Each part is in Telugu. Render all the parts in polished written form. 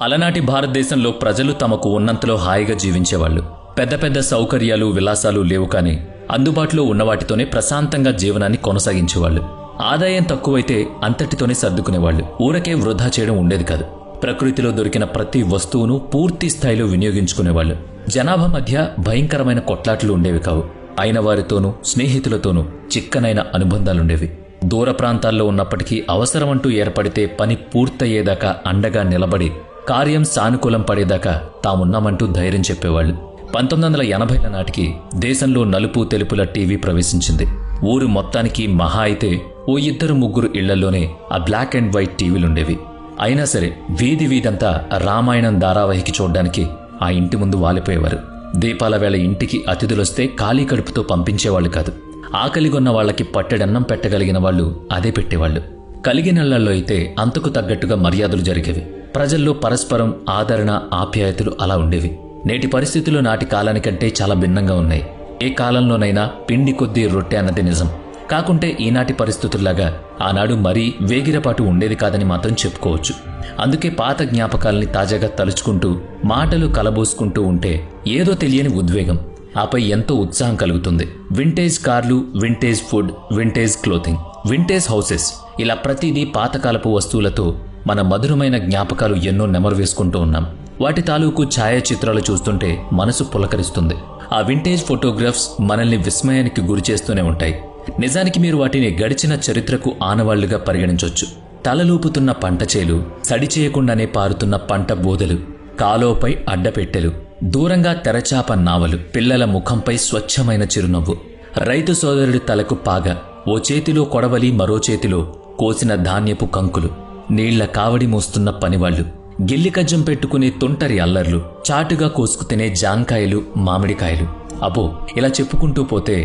అలనాటి భారతదేశంలో ప్రజలు తమకు ఉన్నంతలో హాయిగా జీవించేవాళ్లు. పెద్ద పెద్ద సౌకర్యాలు విలాసాలు లేవు, కానీ అందుబాటులో ఉన్నవాటితోనే ప్రశాంతంగా జీవనాన్ని కొనసాగించేవాళ్లు. ఆదాయం తక్కువైతే అంతటితోనే సర్దుకునేవాళ్లు. ఊరకే వృధా చేయడం ఉండేది కాదు. ప్రకృతిలో దొరికిన ప్రతి వస్తువును పూర్తి స్థాయిలో వినియోగించుకునేవాళ్లు. జనాభా మధ్య భయంకరమైన కొట్లాట్లు ఉండేవి కావు. అయిన వారితోనూ స్నేహితులతోనూ చిక్కనైన అనుబంధాలుండేవి. దూర ప్రాంతాల్లో ఉన్నప్పటికీ అవసరమంటూ ఏర్పడితే పని పూర్తయ్యేదాకా అండగా నిలబడి కార్యం సానుకూలం పడేదాకా తామున్నామంటూ ధైర్యం చెప్పేవాళ్లు. 1980ల నాటికి దేశంలో నలుపు తెలుపుల టీవీ ప్రవేశించింది. ఊరు మొత్తానికి మహా అయితే ఓ 2-3 ఇళ్లలోనే ఆ బ్లాక్ అండ్ వైట్ టీవీలుండేవి. అయినా సరే వీధి వీధంతా రామాయణం ధారావాహిక చూడ్డానికి ఆ ఇంటి ముందు వాలిపోయేవారు. దీపాల వేళ ఇంటికి అతిథులొస్తే ఖాళీ కడుపుతో పంపించేవాళ్లు కాదు. ఆకలిగొన్న వాళ్లకి పట్టెడన్నం పెట్టగలిగిన వాళ్లు అదే పెట్టేవాళ్లు. కలిగినళ్లలో అయితే అంతకు తగ్గట్టుగా మర్యాదలు జరిగేవి. ప్రజల్లో పరస్పరం ఆదరణ ఆప్యాయతలు అలా ఉండేవి. నేటి పరిస్థితులు నాటి కాలానికంటే చాలా భిన్నంగా ఉన్నాయి. ఏ కాలంలోనైనా పిండి కొద్దీ రొట్టె అన్నది నిజం. కాకుంటే ఈనాటి పరిస్థితుల్లాగా ఆనాడు మరీ వేగిరపాటు ఉండేది కాదని మాత్రం చెప్పుకోవచ్చు. అందుకే పాత జ్ఞాపకాల్ని తాజాగా తలుచుకుంటూ మాటలు కలబోసుకుంటూ ఉంటే ఏదో తెలియని ఉద్వేగం, ఆపై ఎంతో ఉత్సాహం కలుగుతుంది. వింటేజ్ కార్లు, vintage food, vintage clothing, vintage houses, ఇలా ప్రతిదీ పాతకాలపు వస్తువులతో మన మధురమైన జ్ఞాపకాలు ఎన్నో నెమరు వేసుకుంటూ ఉన్నాం. వాటి తాలూకు ఛాయాచిత్రాలు చూస్తుంటే మనసు పులకరిస్తుంది. ఆ వింటేజ్ ఫోటోగ్రాఫ్స్ మనల్ని విస్మయానికి గురిచేస్తూనే ఉంటాయి. నిజానికి మీరు వాటిని గడిచిన చరిత్రకు ఆనవాళ్లుగా పరిగణించొచ్చు. తలలూపుతున్న పంట చేలు, సడి చేయకుండానే పారుతున్న పంట బోదెలు, కాలోపై అడ్డపెట్టెలు, దూరంగా తెరచాప నావలు, పిల్లల ముఖంపై స్వచ్ఛమైన చిరునవ్వు, రైతు సోదరుడి తలకు పాగ, ఓ చేతిలో కొడవలి మరో చేతిలో కోసిన ధాన్యపు కంకులు, నీళ్ల కావడి మోస్తున్న పనివాళ్లు, గిల్లికజ్జం పెట్టుకునే తుంటరి అల్లర్లు, చాటుగా కోసుకు తినే జాంకాయలు, మామిడికాయలు. అబ్బో, ఇలా చెప్పుకుంటూ పోతే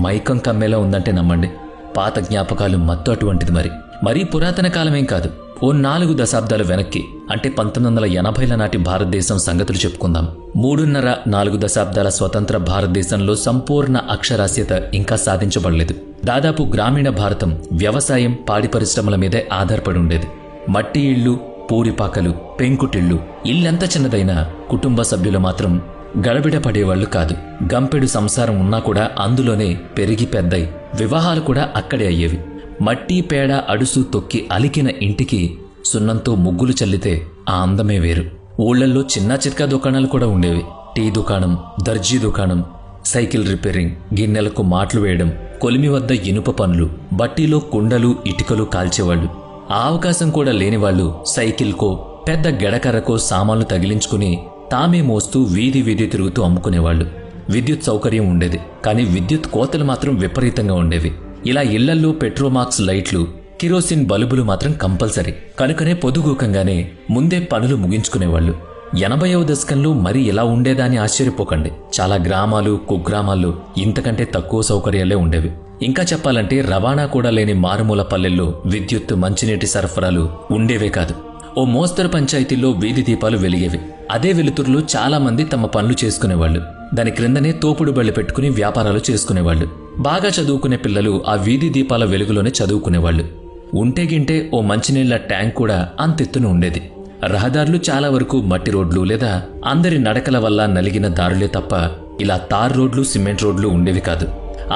మైకం కమ్మేలా ఉందంటే నమ్మండి. పాత జ్ఞాపకాలు మత్తు అటువంటిది. మరీ పురాతన కాలమేం కాదు. ఓ 4 దశాబ్దాలు వెనక్కి, అంటే 1980ల నాటి భారతదేశం సంగతులు చెప్పుకుందాం. 3.5-4 దశాబ్దాల స్వతంత్ర భారతదేశంలో సంపూర్ణ అక్షరాస్యత ఇంకా సాధించబడలేదు. దాదాపు గ్రామీణ భారతం వ్యవసాయం, పాడి పరిశ్రమల మీదే ఆధారపడి ఉండేది. మట్టి ఇళ్లు, పూరిపాకలు, పెంకుటిళ్లు, ఇల్లెంత చిన్నదైనా కుటుంబ సభ్యులు మాత్రం గడబిడ పడేవాళ్లు కాదు. గంపెడు సంసారం ఉన్నా కూడా అందులోనే పెరిగి పెద్దై వివాహాలు కూడా అక్కడే అయ్యేవి. మట్టి పేడ అడుసు తొక్కి అలికిన ఇంటికి సున్నంతో ముగ్గులు చల్లితే ఆ అందమే వేరు. ఊళ్లల్లో చిన్న చిట్కా దుకాణాలు కూడా ఉండేవి. టీ దుకాణం, దర్జీ దుకాణం, సైకిల్ రిపేరింగ్, గిన్నెలకు మాట్లు వేయడం, కొలిమి వద్ద ఇనుప పనులు, బట్టీలో కుండలు ఇటుకలు కాల్చేవాళ్లు. ఆ అవకాశం కూడా లేనివాళ్లు సైకిల్కో పెద్ద గెడకర్రకో సామాన్లు తగిలించుకుని తామే మోస్తూ వీధి వీధి తిరుగుతూ అమ్ముకునేవాళ్లు. విద్యుత్ సౌకర్యం ఉండేది, కానీ విద్యుత్ కోతలు మాత్రం విపరీతంగా ఉండేవి. ఇలా ఇళ్లల్లో పెట్రోమాక్స్ లైట్లు, కిరోసిన్ బల్బులు మాత్రం కంపల్సరీ. కనుకనే పొదుగూకంగానే ముందే పనులు ముగించుకునేవాళ్లు. 80వ దశకంలో మరి ఇలా ఉండేదా అని ఆశ్చర్యపోకండి. చాలా గ్రామాలు, కుగ్రామాల్లో ఇంతకంటే తక్కువ సౌకర్యాలే ఉండేవి. ఇంకా చెప్పాలంటే రవాణా కూడా లేని మారుమూల పల్లెల్లో విద్యుత్, మంచినీటి సరఫరాలు ఉండేవే కాదు. ఓ మోస్తరు పంచాయతీల్లో వీధి దీపాలు వెలిగేవి. అదే వెలుతురులో చాలా మంది తమ పనులు చేసుకునేవాళ్లు. దాని క్రిందనే తోపుడు బళ్ళు పెట్టుకుని వ్యాపారాలు చేసుకునేవాళ్లు. బాగా చదువుకునే పిల్లలు ఆ వీధి దీపాల వెలుగులోనే చదువుకునేవాళ్లు. ఉంటేగింటే ఓ మంచినీళ్ల ట్యాంక్ కూడా అంతెత్తున ఉండేది. రహదారులు చాలా వరకు మట్టి రోడ్లు లేదా అందరి నడకల వల్ల నలిగిన దారులే తప్ప ఇలా తార్ రోడ్లు, సిమెంట్ రోడ్లు ఉండేవి కాదు.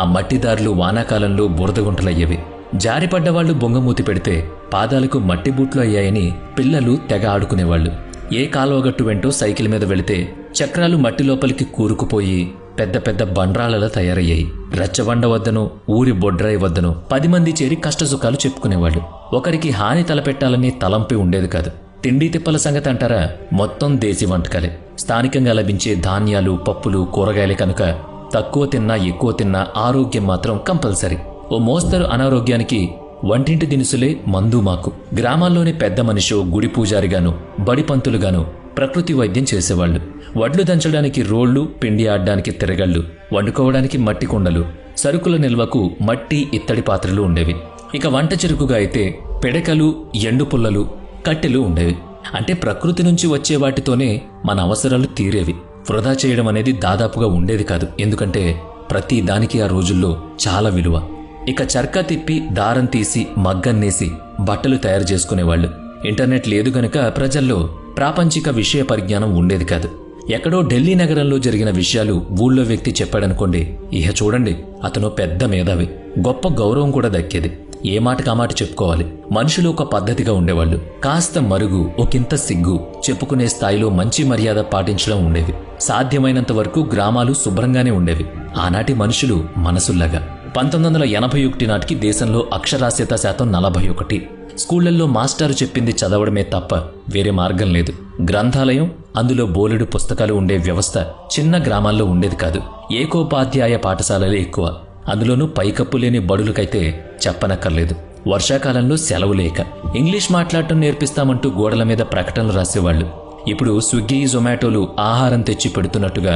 ఆ మట్టి దారులు వానాకాలంలో బురదగుంటలయ్యేవి. జారిపడ్డవాళ్లు బొంగమూతి పెడితే పాదాలకు మట్టి బూట్లు అయ్యాయని పిల్లలు తెగ ఆడుకునేవాళ్లు. ఏ కాలువగట్టు వెంటో సైకిల్ మీద వెళితే చక్రాలు మట్టి లోపలికి కూరుకుపోయి పెద్ద పెద్ద బండ్రాళ్లలా తయారయ్యాయి. రచ్చబండ వద్దనో ఊరి బొడ్రాయి వద్దనో 10 మంది చేరి కష్టసుఖాలు చెప్పుకునేవాళ్లు. ఒకరికి హాని తలపెట్టాలని తలంపి ఉండేది కాదు. తిండి తిప్పల సంగతి అంటారా, మొత్తం దేశీ వంటకాలే. స్థానికంగా లభించే ధాన్యాలు, పప్పులు, కూరగాయలే కనుక తక్కువ తిన్నా ఎక్కువ తిన్నా ఆరోగ్యం మాత్రం కంపల్సరీ. ఓ మోస్తరు అనారోగ్యానికి వంటింటి దినుసులే మందు మాకు. గ్రామాల్లోని పెద్ద మనిషో, గుడి పూజారిగాను, బడిపంతులుగాను ప్రకృతి వైద్యం చేసేవాళ్లు. వడ్లు దంచడానికి రోళ్లు, పిండి ఆడ్డానికి తిరగళ్లు, వండుకోవడానికి మట్టి కుండలు, సరుకుల నిల్వకు మట్టి ఇత్తడి పాత్రలు ఉండేవి. ఇక వంట చెరుకుగా అయితే పిడకలు, ఎండు పుల్లలు, కట్టెలు ఉండేవి. అంటే ప్రకృతి నుంచి వచ్చే వాటితోనే మన అవసరాలు తీరేవి. వృధా చేయడం అనేది దాదాపుగా ఉండేది కాదు. ఎందుకంటే ప్రతి దానికి ఆ రోజుల్లో చాలా విలువ. ఇక చర్కా తిప్పి దారం తీసి మగ్గన్నేసి బట్టలు తయారు చేసుకునేవాళ్లు. ఇంటర్నెట్ లేదు గనుక ప్రజల్లో ప్రాపంచిక విషయ పరిజ్ఞానం ఉండేది కాదు. ఎక్కడో ఢిల్లీ నగరంలో జరిగిన విషయాలు ఊళ్ళో వ్యక్తి చెప్పాడనుకోండి, ఇహ చూడండి అతను పెద్ద మేధావి, గొప్ప గౌరవం కూడా దక్కేది. ఏ మాట కామాట చెప్పుకోవాలి. మనుషులు ఒక పద్ధతిగా ఉండేవాళ్లు. కాస్త మరుగు, ఒకంత సిగ్గు, చెప్పుకునే స్థాయిలో మంచి మర్యాద పాటించడం ఉండేవి. సాధ్యమైనంత వరకు గ్రామాలు శుభ్రంగానే ఉండేవి. ఆనాటి మనుషులు మనసుల్లాగా. 1981 నాటికి దేశంలో అక్షరాస్యత శాతం 41. స్కూళ్లల్లో మాస్టారు చెప్పింది చదవడమే తప్ప వేరే మార్గం లేదు. గ్రంథాలయం, అందులో బోలెడు పుస్తకాలు ఉండే వ్యవస్థ చిన్న గ్రామాల్లో ఉండేది కాదు. ఏకోపాధ్యాయ పాఠశాలలే ఎక్కువ. అందులోనూ పైకప్పు లేని బడులకైతే చెప్పనక్కర్లేదు. వర్షాకాలంలో సెలవు లేక ఇంగ్లీష్ మాట్లాడటం నేర్పిస్తామంటూ గోడల మీద ప్రకటనలు రాసేవాళ్లు. ఇప్పుడు స్విగ్గీ, జొమాటోలు ఆహారం తెచ్చి పెడుతున్నట్టుగా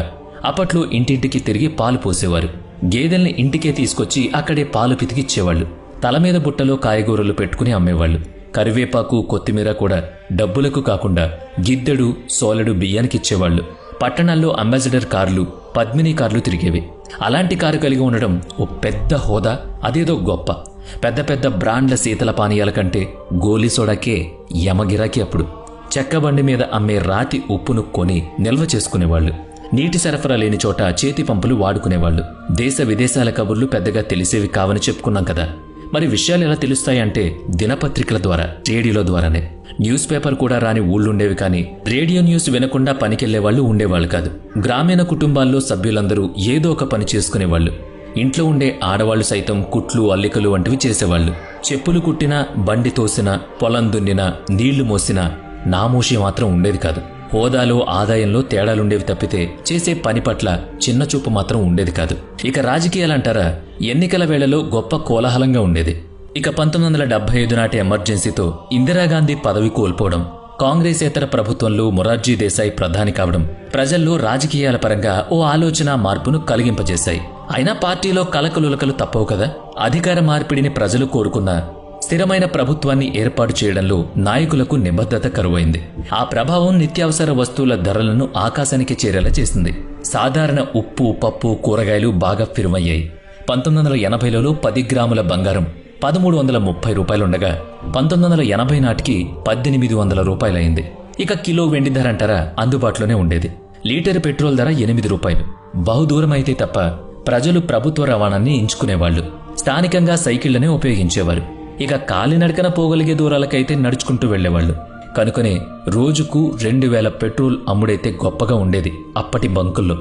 అప్పట్లో ఇంటింటికి తిరిగి పాలు పోసేవారు. గేదెల్ని ఇంటికే తీసుకొచ్చి అక్కడే పాలు పితికిచ్చేవాళ్లు. తల మీద బుట్టలో కాయగూరలు పెట్టుకుని అమ్మేవాళ్లు. కరివేపాకు, కొత్తిమీర కూడా డబ్బులకు కాకుండా గిద్దెడు, సోలెడు బియ్యానికిచ్చేవాళ్లు. పట్టణాల్లో అంబాసిడర్ కార్లు, పద్మిని కార్లు తిరిగేవి. అలాంటి కారు కలిగి ఉండడం ఓ పెద్ద హోదా, అదేదో గొప్ప. పెద్ద పెద్ద బ్రాండ్ల శీతల పానీయాల కంటే గోలీ సోడాకే యమగిరాకి. అప్పుడు చెక్కబండి మీద అమ్మే రాతి ఉప్పును కొని నిల్వ చేసుకునేవాళ్లు. నీటి సరఫరా లేని చోట చేతి పంపులు వాడుకునేవాళ్లు. దేశ విదేశాల కబుర్లు పెద్దగా తెలిసేవి కావని చెప్పుకున్నాం కదా. మరి విషయాలు ఎలా తెలుస్తాయంటే దినపత్రికల ద్వారా, రేడియోల ద్వారానే. న్యూస్ పేపర్ కూడా రాని ఊళ్ళుండేవి, కానీ రేడియో న్యూస్ వినకుండా పనికెళ్లేవాళ్లు ఉండేవాళ్లు కాదు. గ్రామీణ కుటుంబాల్లో సభ్యులందరూ ఏదో ఒక పని చేసుకునేవాళ్లు. ఇంట్లో ఉండే ఆడవాళ్లు సైతం కుట్లు, అల్లికలు వంటివి చేసేవాళ్లు. చెప్పులు కుట్టినా, బండి తోసినా, పొలం దున్నినా, నీళ్లు మోసినా నామోషి మాత్రం ఉండేది కాదు. హోదాలో, ఆదాయంలో తేడాలుండేవి తప్పితే చేసే పని పట్ల చిన్నచూపు మాత్రం ఉండేది కాదు. ఇక రాజకీయాలంటారా, ఎన్నికల వేళలో గొప్ప కోలాహలంగా ఉండేది. ఇక 1975 నాటి ఎమర్జెన్సీతో ఇందిరాగాంధీ పదవి కోల్పోవడం, కాంగ్రెసేతర ప్రభుత్వంలో మొరార్జీ దేశాయ్ ప్రధాని కావడం ప్రజల్లో రాజకీయాల పరంగా ఓ ఆలోచన మార్పును కలిగింపజేశాయి. అయినా పార్టీలో కలకలులకలు తప్పవు కదా. అధికార మార్పిడిని ప్రజలు కోరుకున్న స్థిరమైన ప్రభుత్వాన్ని ఏర్పాటు చేయడంలో నాయకులకు నిబద్ధత కరువైంది. ఆ ప్రభావం నిత్యావసర వస్తువుల ధరలను ఆకాశానికి చేరేలా చేసింది. సాధారణ ఉప్పు, పప్పు, కూరగాయలు బాగా ఫిరుమయ్యాయి. 1980లలో 10 గ్రాముల బంగారం 1330 రూపాయలుండగా 1980 నాటికి 1800 రూపాయలైంది. ఇక కిలో వెండి ధర అంటారా, అందుబాటులోనే ఉండేది. లీటర్ పెట్రోల్ ధర 8 రూపాయలు. బహుదూరం అయితే తప్ప ప్రజలు ప్రభుత్వ రవాణాన్ని ఎంచుకునేవాళ్లు. స్థానికంగా సైకిళ్లనే ఉపయోగించేవారు. ఇక కాలినడకన పోగలిగే దూరాలకైతే నడుచుకుంటూ వెళ్లేవాళ్లు. కనుకనే రోజుకు 2000 పెట్రోల్ అమ్ముడైతే గొప్పగా ఉండేది అప్పటి బంకుల్లో.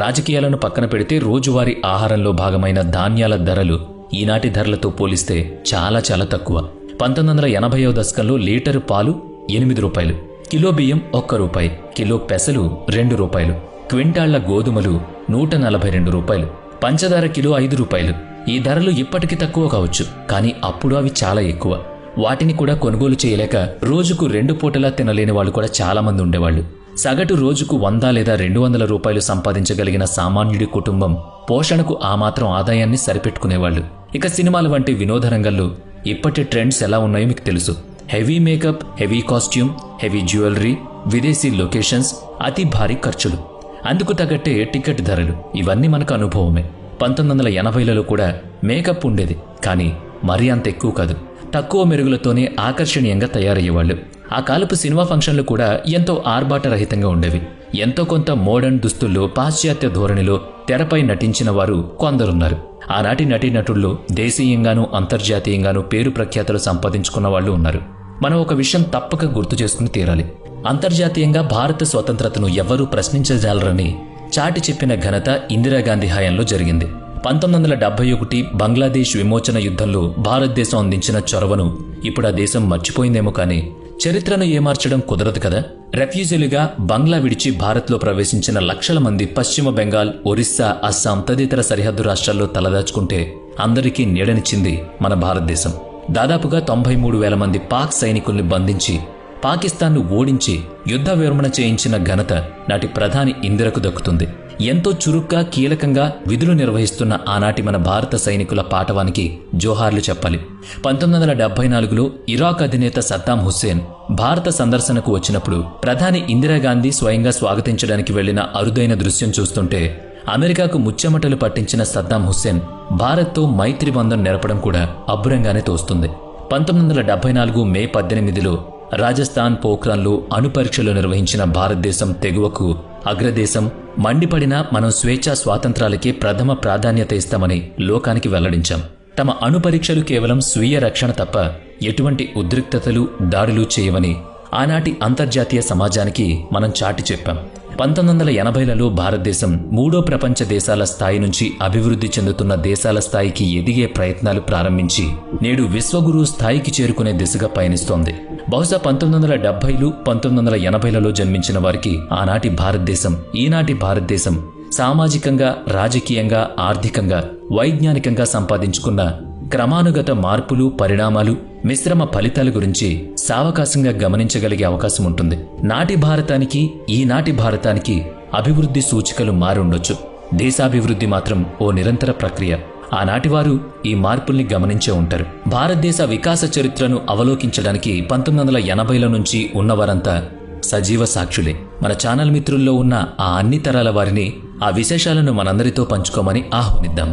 రాజకీయాలను పక్కన పెడితే రోజువారీ ఆహారంలో భాగమైన ధాన్యాల ధరలు ఈనాటి ధరలతో పోలిస్తే చాలా చాలా తక్కువ. 1980వ దశకంలో లీటరు పాలు 8 రూపాయలు, కిలో బియ్యం 1 రూపాయి, కిలో పెసలు 2 రూపాయలు, క్వింటాళ్ల గోధుమలు 142 రూపాయలు, పంచదార కిలో 5 రూపాయలు. ఈ ధరలు ఇప్పటికి తక్కువ కావచ్చు, కానీ అప్పుడు అవి చాలా ఎక్కువ. వాటిని కూడా కొనుగోలు చేయలేక రోజుకు 2 పూటలా తినలేని వాళ్ళు కూడా చాలా మంది ఉండేవాళ్లు. సగటు రోజుకు 100 లేదా 200 రూపాయలు సంపాదించగలిగిన సామాన్యుడి కుటుంబం పోషణకు ఆ మాత్రం ఆదాయాన్ని సరిపెట్టుకునేవాళ్లు. ఇక సినిమాల వంటి వినోద రంగంలో ఇప్పటి ట్రెండ్స్ ఎలా ఉన్నాయో మీకు తెలుసు. Heavy makeup, heavy costume, heavy jewellery, విదేశీ లొకేషన్స్, అతి భారీ ఖర్చులు, అందుకు తగ్గట్టే టికెట్ ధరలు, ఇవన్నీ మనకు అనుభవమే. 1980లలో కూడా మేకప్ ఉండేది, కానీ మరీ అంత ఎక్కువ కాదు. తక్కువ మెరుగులతోనే ఆకర్షణీయంగా తయారయ్యేవాళ్లు. ఆ కాలపు సినిమా ఫంక్షన్లు కూడా ఎంతో ఆర్భాటరహితంగా ఉండేవి. ఎంతో కొంత మోడర్న్ దుస్తుల్లో, పాశ్చాత్య ధోరణిలో తెరపై నటించిన వారు కొందరున్నారు. ఆనాటి నటీనటుల్లో దేశీయంగానూ అంతర్జాతీయంగానూ పేరు ప్రఖ్యాతులు సంపాదించుకున్న వాళ్ళు ఉన్నారు. మనం ఒక విషయం తప్పక గుర్తు చేసుకుని తీరాలి. అంతర్జాతీయంగా భారత స్వతంత్రతను ఎవ్వరూ ప్రశ్నించజాలరని చాటి చెప్పిన ఘనత ఇందిరాగాంధీ హయాంలో జరిగింది. 1971 బంగ్లాదేశ్ విమోచన యుద్ధంలో భారతదేశం అందించిన చొరవను ఇప్పుడు ఆ దేశం మర్చిపోయిందేమో, కానీ చరిత్రను ఏమార్చడం కుదరదు కదా. రెఫ్యూజీలుగా బంగ్లా విడిచి భారత్లో ప్రవేశించిన లక్షల మంది పశ్చిమ బెంగాల్, ఒరిస్సా, అస్సాం తదితర సరిహద్దు రాష్ట్రాల్లో తలదాచుకుంటే అందరికీ నీడనిచ్చింది మన భారతదేశం. దాదాపుగా 93,000 మంది పాక్ సైనికుల్ని బంధించి పాకిస్తాన్ను ఓడించి యుద్ధ విరమణ చేయించిన ఘనత నాటి ప్రధాని ఇందిరకు దక్కుతుంది. ఎంతో చురుగ్గా, కీలకంగా విధులు నిర్వహిస్తున్న ఆనాటి మన భారత సైనికుల పాటవానికి జోహార్లు చెప్పాలి. 1974లో ఇరాక్ అధినేత సద్దాం హుస్సేన్ భారత సందర్శనకు వచ్చినప్పుడు ప్రధాని ఇందిరాగాంధీ స్వయంగా స్వాగతించడానికి వెళ్లిన అరుదైన దృశ్యం చూస్తుంటే అమెరికాకు ముచ్చెమటలు పట్టించిన సద్దాం హుస్సేన్ భారత్తో మైత్రి బంధం నెరపడం కూడా అబ్బురంగానే తోస్తుంది. 1974 మే 18లో రాజస్థాన్ పోఖ్రాన్లో అణుపరీక్షలు నిర్వహించిన భారతదేశం తెగువకు అగ్రదేశం, మండిపడిన మనం స్వేచ్ఛా స్వాతంత్రాలకే ప్రథమ ప్రాధాన్యత ఇస్తామని లోకానికి వెల్లడించాం. తమ అణుపరీక్షలు కేవలం స్వీయ రక్షణ తప్ప ఎటువంటి ఉద్రిక్తతలు, దాడులు చేయవని ఆనాటి అంతర్జాతీయ సమాజానికి మనం చాటి చెప్పాం. 1980లలో భారతదేశం మూడో ప్రపంచ దేశాల స్థాయి నుంచి అభివృద్ధి చెందుతున్న దేశాల స్థాయికి ఎదిగే ప్రయత్నాలు ప్రారంభించి నేడు విశ్వగురు స్థాయికి చేరుకునే దిశగా పయనిస్తోంది. బహుశా 1970లు, 1980లలో జన్మించిన వారికి ఆనాటి భారతదేశం, ఈనాటి భారతదేశం సామాజికంగా, రాజకీయంగా, ఆర్థికంగా, వైజ్ఞానికంగా సంపాదించుకున్న క్రమానుగత మార్పులు, పరిణామాలు, మిశ్రమ ఫలితాల గురించి సావకాశంగా గమనించగలిగే అవకాశం ఉంటుంది. నాటి భారతానికి, ఈనాటి భారతానికి అభివృద్ధి సూచికలు మారుండొచ్చు. దేశాభివృద్ధి మాత్రం ఓ నిరంతర ప్రక్రియ. ఆనాటి వారు ఈ మార్పుల్ని గమనించే ఉంటారు. భారతదేశ వికాస చరిత్రను అవలోకించడానికి 1980ల నుంచి ఉన్నవారంతా సజీవ సాక్షులే. మన ఛానల్ మిత్రుల్లో ఉన్న ఆ అన్ని తరాల వారిని, ఆ విశేషాలను మనందరితో పంచుకోమని ఆహ్వానిద్దాం.